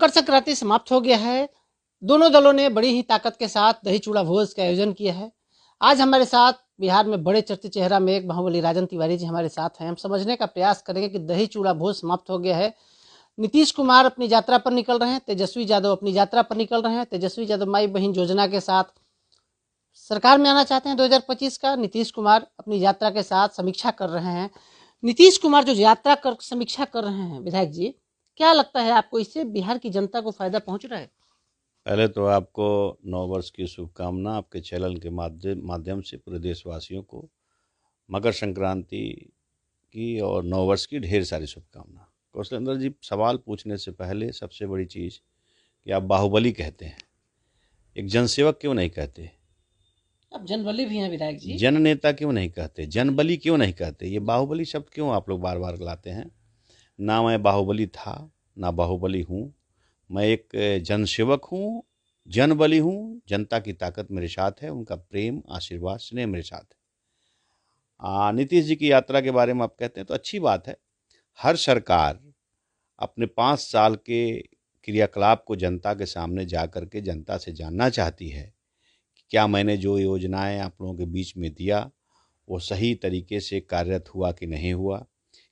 मकर संक्रांति समाप्त हो गया है। दोनों दलों ने बड़ी ही ताकत के साथ दही चूड़ा भोज का आयोजन किया है। आज हमारे साथ बिहार में बड़े चर्चित चेहरा में एक बाहुबली राजन तिवारी जी हमारे साथ हैं। हम समझने का प्रयास करेंगे कि दही चूड़ा भोज समाप्त हो गया है। नीतीश कुमार अपनी यात्रा पर निकल रहे हैं, तेजस्वी यादव अपनी यात्रा पर निकल रहे हैं। तेजस्वी यादव माई बहन योजना के साथ सरकार में आना चाहते हैं 2025 का। नीतीश कुमार अपनी यात्रा के साथ समीक्षा कर रहे हैं। नीतीश कुमार जो यात्रा कर समीक्षा कर रहे हैं, विधायक जी क्या लगता है आपको, इससे बिहार की जनता को फायदा पहुंच रहा है? पहले तो आपको नव वर्ष की शुभकामना आपके चैनल के माध्यम से पूरे देशवासियों को मकर संक्रांति की और नव वर्ष की ढेर सारी शुभकामना। कौशलेंद्र जी, सवाल पूछने से पहले सबसे बड़ी चीज़ कि आप बाहुबली कहते हैं, एक जनसेवक क्यों नहीं कहते? अब जनबली भी हैं विधायक जी। जन नेता क्यों नहीं कहते? जनबली क्यों नहीं कहते? ये बाहुबली शब्द क्यों आप लोग बार बार लाते हैं? ना मैं बाहुबली था, ना बाहुबली हूँ। मैं एक जनसेवक हूँ, जनबली हूँ। जनता की ताकत मेरे साथ है, उनका प्रेम, आशीर्वाद, स्नेह मेरे साथ है। नीतीश जी की यात्रा के बारे में आप कहते हैं तो अच्छी बात है। हर सरकार अपने 5 साल के क्रियाकलाप को जनता के सामने जा कर के जनता से जानना चाहती है कि क्या मैंने जो योजनाएं आप लोगों के बीच में दिया वो सही तरीके से कार्यरत हुआ कि नहीं हुआ,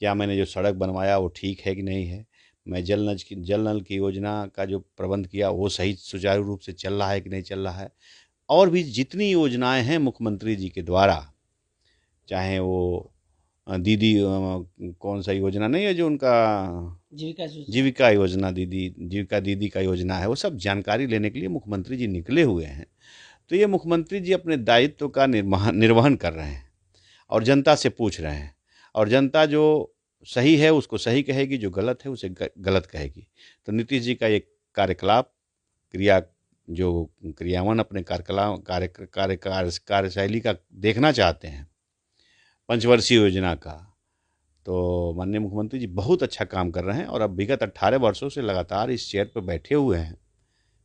क्या मैंने जो सड़क बनवाया वो ठीक है कि नहीं है, मैं जल नल की योजना का जो प्रबंध किया वो सही सुचारू रूप से चल रहा है कि नहीं चल रहा है। और भी जितनी योजनाएं हैं मुख्यमंत्री जी के द्वारा, चाहे वो दीदी कौन सा योजना नहीं है जो उनका जीविका योजना, जीविका दीदी का योजना है, वो सब जानकारी लेने के लिए मुख्यमंत्री जी निकले हुए हैं। तो ये मुख्यमंत्री जी अपने दायित्व का निर्वहन कर रहे हैं और जनता से पूछ रहे हैं, और जनता जो सही है उसको सही कहेगी, जो गलत है उसे गलत कहेगी। तो नीतीश जी का ये कार्यकलाप क्रियान्वयन अपने कार्यशैली का देखना चाहते हैं, पंचवर्षीय योजना का, तो माननीय मुख्यमंत्री जी बहुत अच्छा काम कर रहे हैं। और अब विगत 18 वर्षों से लगातार इस चेयर पर बैठे हुए हैं।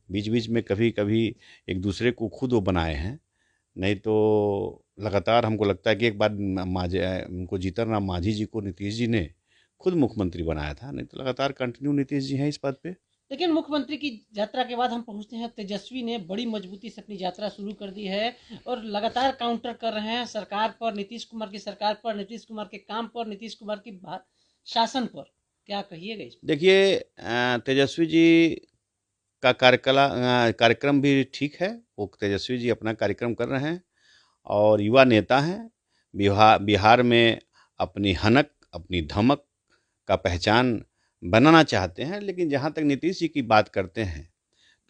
बीच बीच में कभी कभी एक दूसरे को खुद वो बनाए हैं, नहीं तो लगातार हमको लगता है कि एक बार उनको जीतन राम मांझी जी को नीतीश जी ने खुद मुख्यमंत्री बनाया था, नहीं तो लगातार कंटिन्यू नीतीश जी हैं इस पद पे। लेकिन मुख्यमंत्री की यात्रा के बाद हम पहुंचते हैं, तेजस्वी ने बड़ी मजबूती से अपनी यात्रा शुरू कर दी है और लगातार काउंटर कर रहे हैं सरकार पर, नीतीश कुमार की सरकार पर, नीतीश कुमार के काम पर, नीतीश कुमार की शासन पर। क्या कहिएगा इसमें? देखिए, तेजस्वी जी का कार्यक्रम भी ठीक है। वो तेजस्वी जी अपना कार्यक्रम कर रहे हैं और युवा नेता हैं। बिहार में अपनी हनक, अपनी धमक का पहचान बनाना चाहते हैं। लेकिन जहाँ तक नीतीश जी की बात करते हैं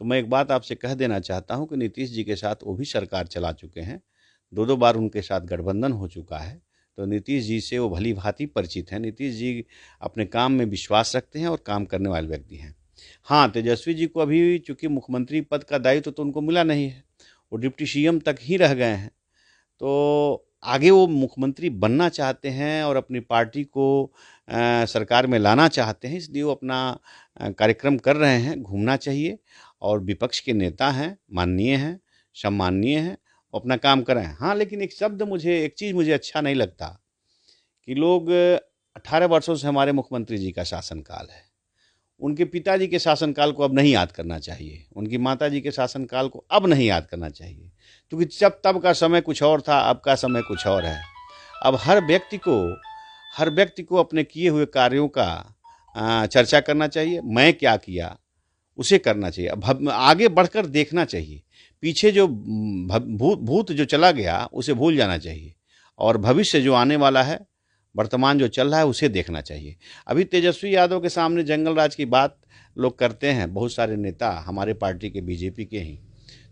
तो मैं एक बात आपसे कह देना चाहता हूँ कि नीतीश जी के साथ वो भी सरकार चला चुके हैं, 2 बार उनके साथ गठबंधन हो चुका है। तो नीतीश जी से वो भली भांति परिचित हैं। नीतीश जी अपने काम में विश्वास रखते हैं और काम करने वाले व्यक्ति हैं। हाँ, तेजस्वी जी को अभी चूँकि मुख्यमंत्री पद का दायित्व तो उनको मिला नहीं है, वो डिप्टी सीएम तक ही रह गए हैं। तो आगे वो मुख्यमंत्री बनना चाहते हैं और अपनी पार्टी को सरकार में लाना चाहते हैं, इसलिए वो अपना कार्यक्रम कर रहे हैं। घूमना चाहिए, और विपक्ष के नेता हैं, माननीय हैं, सम्माननीय हैं, वो अपना काम कर रहे हैं। हाँ, लेकिन एक चीज़ मुझे अच्छा नहीं लगता कि लोग 18 वर्षों से हमारे मुख्यमंत्री जी का शासनकाल है, उनके पिताजी के शासनकाल को अब नहीं याद करना चाहिए, उनकी माताजी के शासनकाल को अब नहीं याद करना चाहिए, क्योंकि जब तब का समय कुछ और था, अब का समय कुछ और है। अब हर व्यक्ति को अपने किए हुए कार्यों का चर्चा करना चाहिए। मैं क्या किया उसे करना चाहिए, अब आगे बढ़कर देखना चाहिए। पीछे जो भूत जो चला गया उसे भूल जाना चाहिए, और भविष्य जो आने वाला है, वर्तमान जो चल रहा है उसे देखना चाहिए। अभी तेजस्वी यादव के सामने जंगल राज की बात लोग करते हैं, बहुत सारे नेता हमारे पार्टी के, बीजेपी के ही।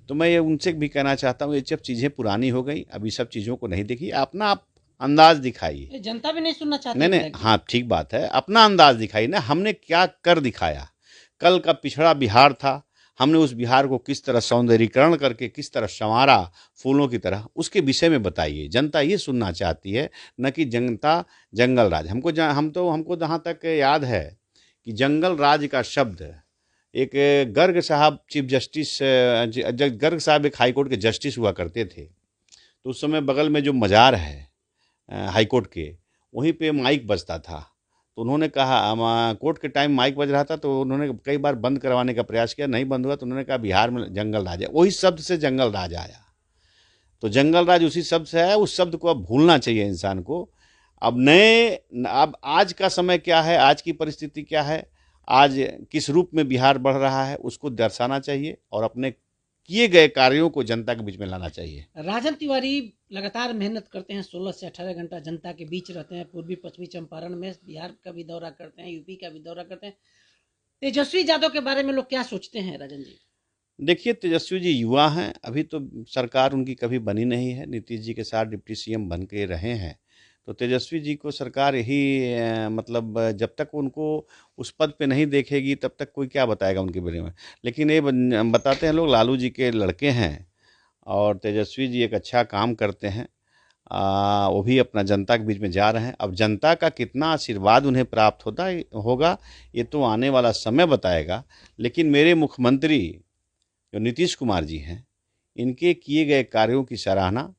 तो मैं ये उनसे भी कहना चाहता हूँ, ये सब चीज़ें पुरानी हो गई, अभी सब चीज़ों को नहीं देखिए, अपना आप अंदाज दिखाइए। जनता भी नहीं सुनना चाहती। नहीं, हाँ ठीक बात है, अपना अंदाज दिखाइए ना, हमने क्या कर दिखाया। कल का पिछड़ा बिहार था, हमने उस बिहार को किस तरह सौंदर्यीकरण करके किस तरह संवारा, फूलों की तरह, उसके विषय में बताइए। जनता ये सुनना चाहती है, न कि जनता जंगल राज। हमको जहाँ तक याद है कि जंगल राज का शब्द एक गर्ग साहब गर्ग साहब एक हाईकोर्ट के जस्टिस हुआ करते थे। तो उस समय बगल में जो मज़ार है हाईकोर्ट के, वहीं पे माइक बजता था। तो उन्होंने कहा, कोर्ट के टाइम माइक बज रहा था तो उन्होंने कई बार बंद करवाने का प्रयास किया, नहीं बंद हुआ, तो उन्होंने कहा बिहार में जंगल राज है। वही शब्द से जंगल राज आया, तो जंगल राज उसी शब्द से आया। उस शब्द को अब भूलना चाहिए इंसान को। अब आज का समय क्या है, आज की परिस्थिति क्या है, आज किस रूप में बिहार बढ़ रहा है, उसको दर्शाना चाहिए और अपने किए गए कार्यों को जनता के बीच में लाना चाहिए। राजन तिवारी लगातार मेहनत करते हैं, 16 से 18 घंटा जनता के बीच रहते हैं, पूर्वी पश्चिमी चंपारण में बिहार का भी दौरा करते हैं, यूपी का भी दौरा करते हैं। तेजस्वी यादव के बारे में लोग क्या सोचते हैं राजन जी? देखिए, तेजस्वी जी युवा हैं, अभी तो सरकार उनकी कभी बनी नहीं है, नीतीश जी के साथ डिप्टी सीएम बन के रहे हैं, तो तेजस्वी जी को सरकार यही मतलब जब तक उनको उस पद पे नहीं देखेगी तब तक कोई क्या बताएगा उनके बारे में। लेकिन ये बताते हैं लोग लालू जी के लड़के हैं और तेजस्वी जी एक अच्छा काम करते हैं। वो भी अपना जनता के बीच में जा रहे हैं। अब जनता का कितना आशीर्वाद उन्हें प्राप्त होगा ये तो आने वाला समय बताएगा। लेकिन मेरे मुख्यमंत्री जो नीतीश कुमार जी हैं, इनके किए गए कार्यों की सराहना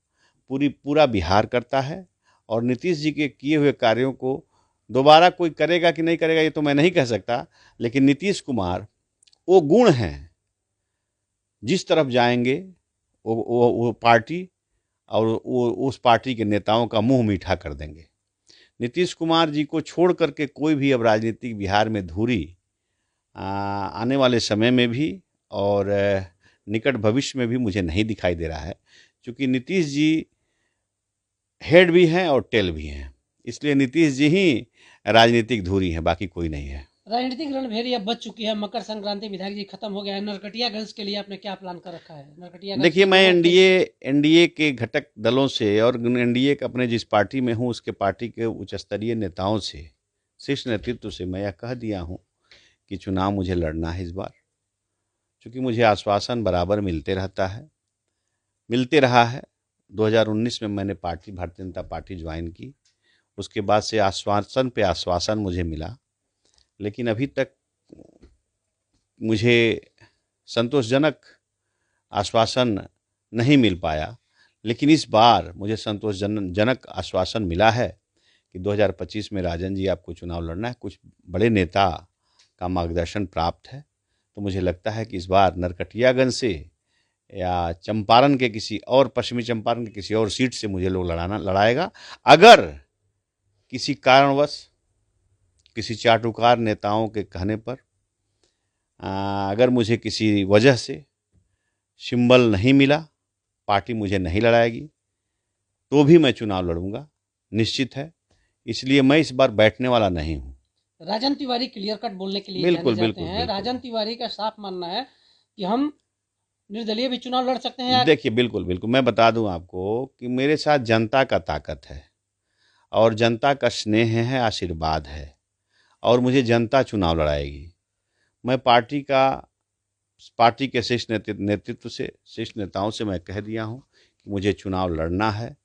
पूरा बिहार करता है, और नीतीश जी के किए हुए कार्यों को दोबारा कोई करेगा कि नहीं करेगा ये तो मैं नहीं कह सकता, लेकिन नीतीश कुमार वो गुण हैं, जिस तरफ जाएंगे वो पार्टी और वो उस पार्टी के नेताओं का मुंह मीठा कर देंगे। नीतीश कुमार जी को छोड़ करके कोई भी अब राजनीतिक बिहार में धुरी आने वाले समय में भी और निकट भविष्य में भी मुझे नहीं दिखाई दे रहा है, क्योंकि नीतीश जी हेड भी हैं और टेल भी हैं, इसलिए नीतीश जी ही राजनीतिक धुरी हैं, बाकी कोई नहीं है। राजनीतिक रणभेरिया बच चुकी है, मकर संक्रांति विधायक जी खत्म हो गया है, नरकटियागंज के लिए आपने क्या प्लान कर रखा है? नरकटियागंज देखिए, मैं एनडीए के घटक दलों से और एनडीए के अपने जिस पार्टी में हूँ उसके पार्टी के उच्च स्तरीय नेताओं से, शीर्ष नेतृत्व से मैं यह कह दिया हूँ कि चुनाव मुझे लड़ना है इस बार, क्योंकि मुझे आश्वासन बराबर मिलते रहा है। 2019 में मैंने भारतीय जनता पार्टी ज्वाइन की, उसके बाद से आश्वासन पे आश्वासन मुझे मिला, लेकिन अभी तक मुझे संतोषजनक आश्वासन नहीं मिल पाया। लेकिन इस बार मुझे संतोषजनक आश्वासन मिला है कि 2025 में राजन जी आपको चुनाव लड़ना है, कुछ बड़े नेता का मार्गदर्शन प्राप्त है, तो मुझे लगता है कि इस बार नरकटियागंज से या चंपारण के किसी और, पश्चिमी चंपारण के किसी और सीट से मुझे लोग लड़ाएगा। अगर किसी कारणवश किसी चाटुकार नेताओं के कहने पर अगर मुझे किसी वजह से सिंबल नहीं मिला, पार्टी मुझे नहीं लड़ाएगी, तो भी मैं चुनाव लड़ूंगा, निश्चित है। इसलिए मैं इस बार बैठने वाला नहीं हूँ। राजन तिवारी क्लियर कट बोलने के लिए बिल्कुल जाने जाते हैं। राजन तिवारी का साफ मानना है कि हम निर्दलीय भी चुनाव लड़ सकते हैं। देखिए, बिल्कुल मैं बता दूं आपको कि मेरे साथ जनता का ताकत है और जनता का स्नेह है, आशीर्वाद है, और मुझे जनता चुनाव लड़ाएगी। मैं पार्टी के शीर्ष नेतृत्व से, शीर्ष नेताओं से मैं कह दिया हूं कि मुझे चुनाव लड़ना है,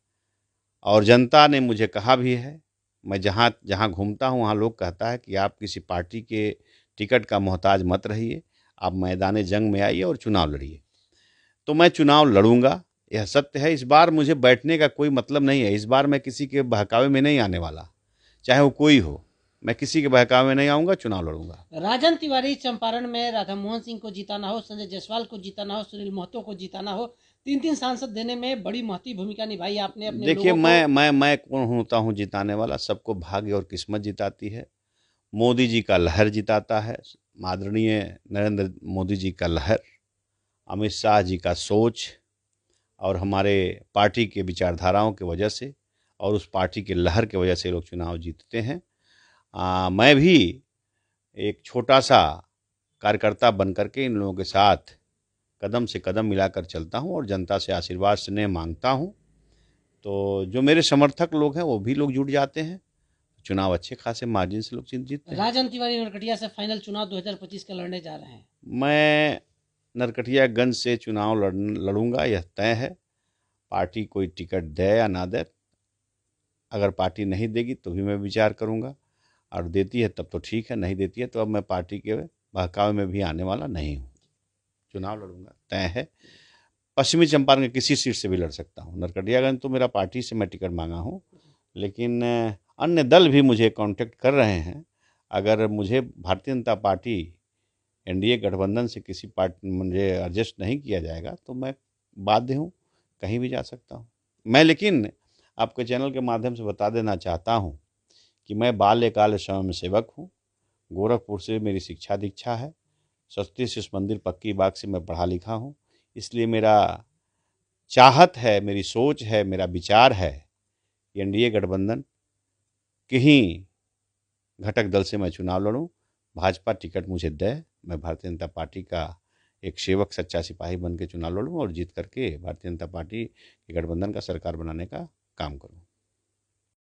और जनता ने मुझे कहा भी है। मैं जहां घूमता हूं वहां लोग कहता है कि आप किसी पार्टी के टिकट का मोहताज मत रहिए, आप मैदान जंग में आइए और चुनाव लड़िए। तो मैं चुनाव लड़ूंगा, यह सत्य है। इस बार मुझे बैठने का कोई मतलब नहीं है। इस बार मैं किसी के बहकावे में नहीं आने वाला, चाहे वो कोई हो, मैं किसी के बहकावे में नहीं आऊंगा, चुनाव लड़ूंगा। राजन तिवारी चंपारण में राधा मोहन सिंह को जिताना हो, संजय जायसवाल को जिताना हो, सुनील महतो को जिताना हो, 3 सांसद देने में बड़ी महती भूमिका निभाई आपने अपने देखिए, लोगों को। मैं कौन होता हूँ जिताने वाला? सबको भाग्य और किस्मत जिताती है। मोदी जी का लहर जिताता है, आदरणीय नरेंद्र मोदी जी का लहर, अमित शाह जी का सोच, और हमारे पार्टी के विचारधाराओं की वजह से और उस पार्टी के लहर की वजह से लोग चुनाव जीतते हैं। मैं भी एक छोटा सा कार्यकर्ता बन करके इन लोगों के साथ कदम से कदम मिलाकर चलता हूं और जनता से आशीर्वाद स्नेह मांगता हूं। तो जो मेरे समर्थक लोग हैं वो भी लोग जुट जाते हैं, चुनाव अच्छे खासे मार्जिन से लोग जीतते हैं। राजन तिवारी नरकटिया से फाइनल चुनाव 2025 का लड़ने जा रहे हैं। मैं नरकटियागंज से चुनाव लड़ूंगा, यह तय है। पार्टी कोई टिकट दे या ना दे, अगर पार्टी नहीं देगी तो भी मैं विचार करूंगा, और देती है तब तो ठीक है, नहीं देती है तो अब मैं पार्टी के बहकावे में भी आने वाला नहीं हूँ। चुनाव लड़ूंगा, तय है। पश्चिमी चंपारण के किसी सीट से भी लड़ सकता हूँ। नरकटियागंज तो मेरा पार्टी से मैं टिकट मांगा हूँ, लेकिन अन्य दल भी मुझे कांटेक्ट कर रहे हैं। अगर मुझे भारतीय जनता पार्टी एनडीए गठबंधन से किसी पार्टी मुझे एडजस्ट नहीं किया जाएगा तो मैं बाध्य हूँ, कहीं भी जा सकता हूँ मैं। लेकिन आपके चैनल के माध्यम से बता देना चाहता हूँ कि मैं बाल्यकाल स्वयं सेवक हूँ। गोरखपुर से मेरी शिक्षा दीक्षा है। सरस्वती शिशु मंदिर पक्की बाग से मैं पढ़ा लिखा हूँ। इसलिए मेरा चाहत है, मेरी सोच है, मेरा विचार है कि एनडीए गठबंधन के ही घटक दल से मैं चुनाव लड़ूं। भाजपा टिकट मुझे दे, मैं भारतीय जनता पार्टी का एक सेवक सच्चा सिपाही बन के चुनाव लड़ूं और जीत करके भारतीय जनता पार्टी के गठबंधन का सरकार बनाने का काम करूं।